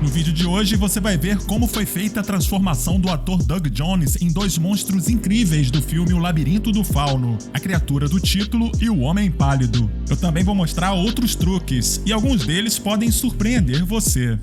No vídeo de hoje você vai ver como foi feita a transformação do ator Doug Jones em dois monstros incríveis do filme O Labirinto do Fauno, a criatura do título e o Homem Pálido. Eu também vou mostrar outros truques, e alguns deles podem surpreender você.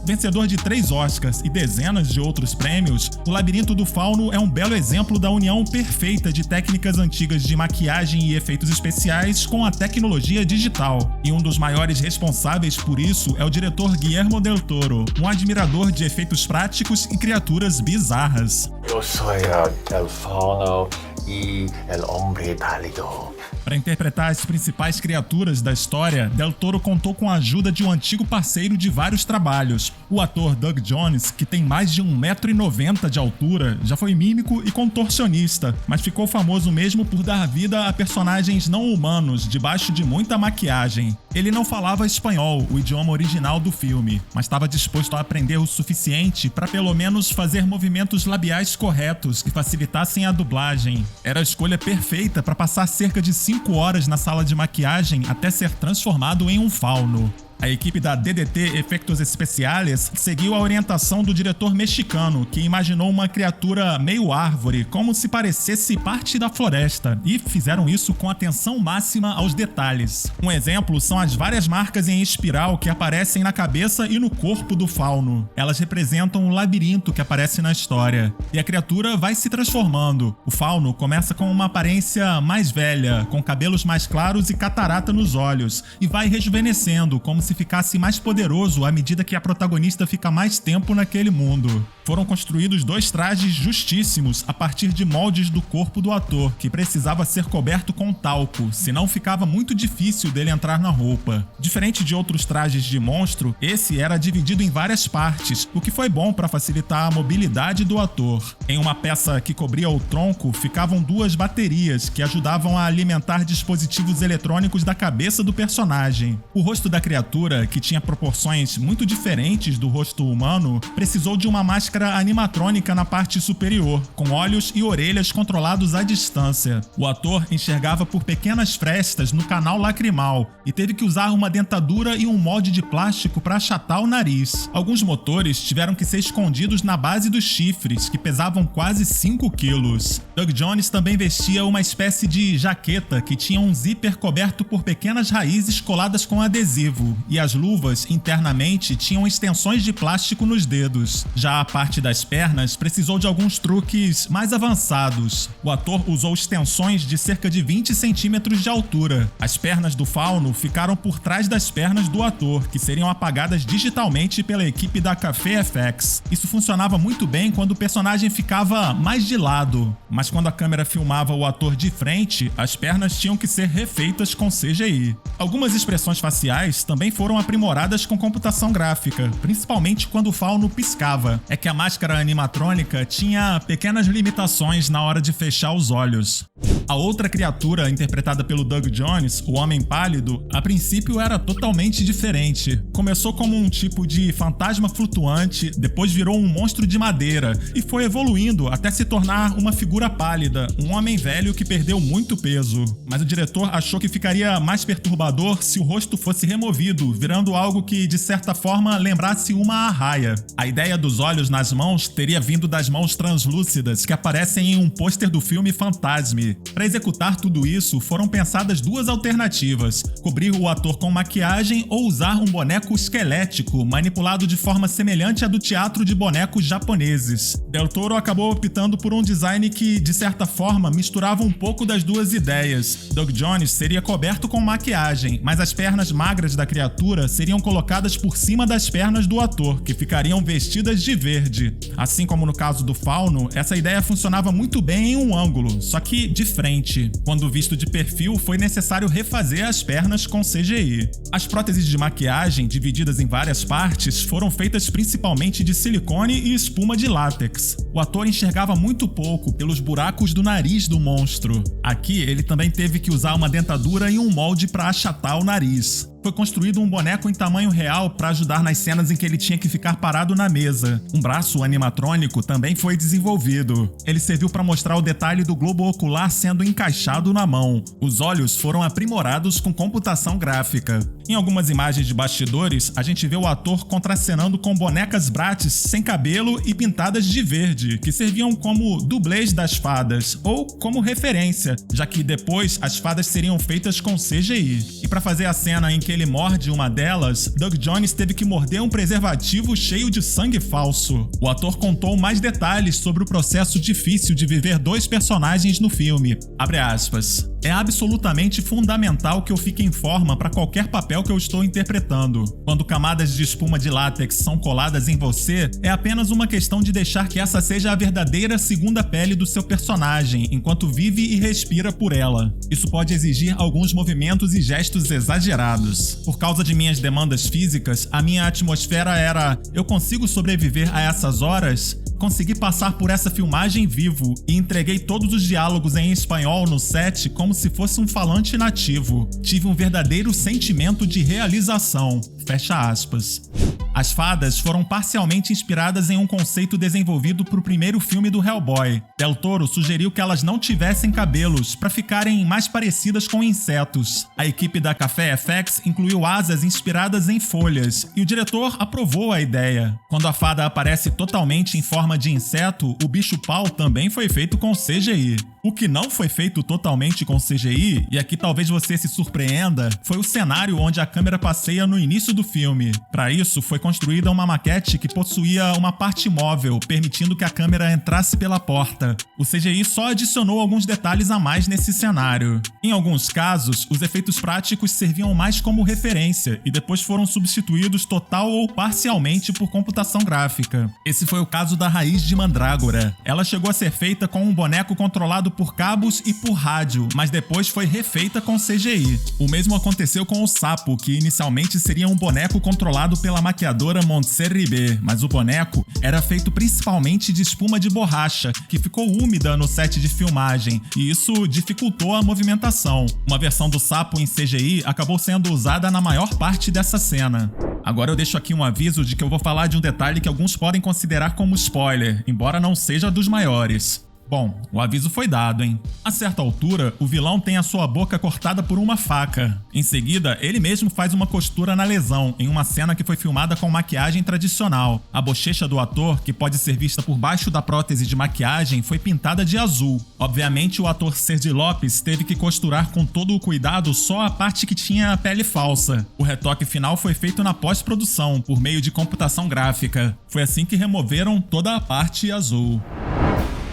Vencedor de 3 Oscars e dezenas de outros prêmios, O Labirinto do Fauno é um belo exemplo da união perfeita de técnicas antigas de maquiagem e efeitos especiais com a tecnologia digital. E um dos maiores responsáveis por isso é o diretor Guillermo del Toro, um admirador de efeitos práticos e criaturas bizarras. Eu sou el Fauno e el Hombre Pálido. Para interpretar as principais criaturas da história, Del Toro contou com a ajuda de um antigo parceiro de vários trabalhos. O ator Doug Jones, que tem mais de 1,90 m de altura, já foi mímico e contorcionista, mas ficou famoso mesmo por dar vida a personagens não humanos, debaixo de muita maquiagem. Ele não falava espanhol, o idioma original do filme, mas estava disposto a aprender o suficiente para pelo menos fazer movimentos labiais corretos que facilitassem a dublagem. Era a escolha perfeita para passar cerca de 5 horas na sala de maquiagem até ser transformado em um fauno. A equipe da DDT Efectos Especiales seguiu a orientação do diretor mexicano, que imaginou uma criatura meio árvore, como se parecesse parte da floresta, e fizeram isso com atenção máxima aos detalhes. Um exemplo são as várias marcas em espiral que aparecem na cabeça e no corpo do fauno. Elas representam o labirinto que aparece na história. E a criatura vai se transformando. O fauno começa com uma aparência mais velha, com cabelos mais claros e catarata nos olhos, e vai rejuvenescendo, como se ficasse mais poderoso à medida que a protagonista fica mais tempo naquele mundo. Foram construídos 2 trajes justíssimos a partir de moldes do corpo do ator, que precisava ser coberto com talco, senão ficava muito difícil dele entrar na roupa. Diferente de outros trajes de monstro, esse era dividido em várias partes, o que foi bom para facilitar a mobilidade do ator. Em uma peça que cobria o tronco, ficavam 2 baterias que ajudavam a alimentar dispositivos eletrônicos da cabeça do personagem. O rosto da criatura, que tinha proporções muito diferentes do rosto humano, precisou de uma máscara animatrônica na parte superior, com olhos e orelhas controlados à distância. O ator enxergava por pequenas frestas no canal lacrimal e teve que usar uma dentadura e um molde de plástico para achatar o nariz. Alguns motores tiveram que ser escondidos na base dos chifres, que pesavam quase 5 quilos. Doug Jones também vestia uma espécie de jaqueta que tinha um zíper coberto por pequenas raízes coladas com adesivo, e as luvas internamente tinham extensões de plástico nos dedos. Já a parte das pernas precisou de alguns truques mais avançados. O ator usou extensões de cerca de 20 centímetros de altura. As pernas do fauno ficaram por trás das pernas do ator, que seriam apagadas digitalmente pela equipe da Café FX. Isso funcionava muito bem quando o personagem ficava mais de lado, mas quando a câmera filmava o ator de frente, as pernas tinham que ser refeitas com CGI. Algumas expressões faciais também foram aprimoradas com computação gráfica, principalmente quando o fauno piscava. É que a máscara animatrônica tinha pequenas limitações na hora de fechar os olhos. A outra criatura, interpretada pelo Doug Jones, o Homem Pálido, a princípio era totalmente diferente. Começou como um tipo de fantasma flutuante, depois virou um monstro de madeira e foi evoluindo até se tornar uma figura pálida, um homem velho que perdeu muito peso. Mas o diretor achou que ficaria mais perturbador se o rosto fosse removido, virando algo que, de certa forma, lembrasse uma arraia. A ideia dos olhos nas mãos teria vindo das mãos translúcidas que aparecem em um pôster do filme Fantasme. Para executar tudo isso, foram pensadas 2 alternativas: cobrir o ator com maquiagem ou usar um boneco esquelético, manipulado de forma semelhante à do teatro de bonecos japoneses. Del Toro acabou optando por um design que, de certa forma, misturava um pouco das 2 ideias. Doug Jones seria coberto com maquiagem, mas as pernas magras da criatura seriam colocadas por cima das pernas do ator, que ficariam vestidas de verde. Assim como no caso do fauno, essa ideia funcionava muito bem em um ângulo, só que de frente. Quando visto de perfil, foi necessário refazer as pernas com CGI. As próteses de maquiagem, divididas em várias partes, foram feitas principalmente de silicone e espuma de látex. O ator enxergava muito pouco pelos buracos do nariz do monstro. Aqui, ele também teve que usar uma dentadura e um molde para achatar o nariz. foi construído um boneco em tamanho real para ajudar nas cenas em que ele tinha que ficar parado na mesa. Um braço animatrônico também foi desenvolvido. Ele serviu para mostrar o detalhe do globo ocular sendo encaixado na mão. Os olhos foram aprimorados com computação gráfica. Em algumas imagens de bastidores, a gente vê o ator contracenando com bonecas Bratz sem cabelo e pintadas de verde, que serviam como dublês das fadas, ou como referência, já que depois as fadas seriam feitas com CGI. E para fazer a cena em que ele morde uma delas, Doug Jones teve que morder um preservativo cheio de sangue falso. O ator contou mais detalhes sobre o processo difícil de viver dois personagens no filme. Abre aspas. É absolutamente fundamental que eu fique em forma para qualquer papel que eu estou interpretando. Quando camadas de espuma de látex são coladas em você, é apenas uma questão de deixar que essa seja a verdadeira segunda pele do seu personagem, enquanto vive e respira por ela. Isso pode exigir alguns movimentos e gestos exagerados. Por causa de minhas demandas físicas, a minha atmosfera era: eu consigo sobreviver a essas horas? Consegui passar por essa filmagem vivo e entreguei todos os diálogos em espanhol no set como se fosse um falante nativo. Tive um verdadeiro sentimento de realização. Fecha aspas. As fadas foram parcialmente inspiradas em um conceito desenvolvido para o primeiro filme do Hellboy. Del Toro sugeriu que elas não tivessem cabelos para ficarem mais parecidas com insetos. A equipe da Café FX incluiu asas inspiradas em folhas e o diretor aprovou a ideia. Quando a fada aparece totalmente em forma de inseto, o bicho-pau também foi feito com CGI. O que não foi feito totalmente com CGI, e aqui talvez você se surpreenda, foi o cenário onde a câmera passeia no início do filme. Para isso, foi construída uma maquete que possuía uma parte móvel, permitindo que a câmera entrasse pela porta. O CGI só adicionou alguns detalhes a mais nesse cenário. Em alguns casos, os efeitos práticos serviam mais como referência e depois foram substituídos total ou parcialmente por computação gráfica. Esse foi o caso da Raiz de Mandrágora. Ela chegou a ser feita com um boneco controlado por cabos e por rádio, mas depois foi refeita com CGI. O mesmo aconteceu com o Sapo, que inicialmente seria um boneco controlado pela maquiadora Montserrat Ribé, mas o boneco era feito principalmente de espuma de borracha, que ficou úmida no set de filmagem, e isso dificultou a movimentação. Uma versão do Sapo em CGI acabou sendo usada na maior parte dessa cena. Agora eu deixo aqui um aviso de que eu vou falar de um detalhe que alguns podem considerar como spoiler, embora não seja dos maiores. Bom, o aviso foi dado, hein? A certa altura, o vilão tem a sua boca cortada por uma faca. Em seguida, ele mesmo faz uma costura na lesão, em uma cena que foi filmada com maquiagem tradicional. A bochecha do ator, que pode ser vista por baixo da prótese de maquiagem, foi pintada de azul. Obviamente, o ator Sergi Lopes teve que costurar com todo o cuidado só a parte que tinha a pele falsa. O retoque final foi feito na pós-produção, por meio de computação gráfica. Foi assim que removeram toda a parte azul.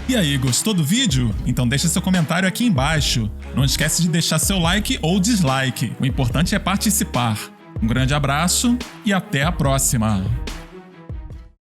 E aí, gostou do vídeo? Então deixa seu comentário aqui embaixo. Não esquece de deixar seu like ou dislike. O importante é participar. Um grande abraço e até a próxima!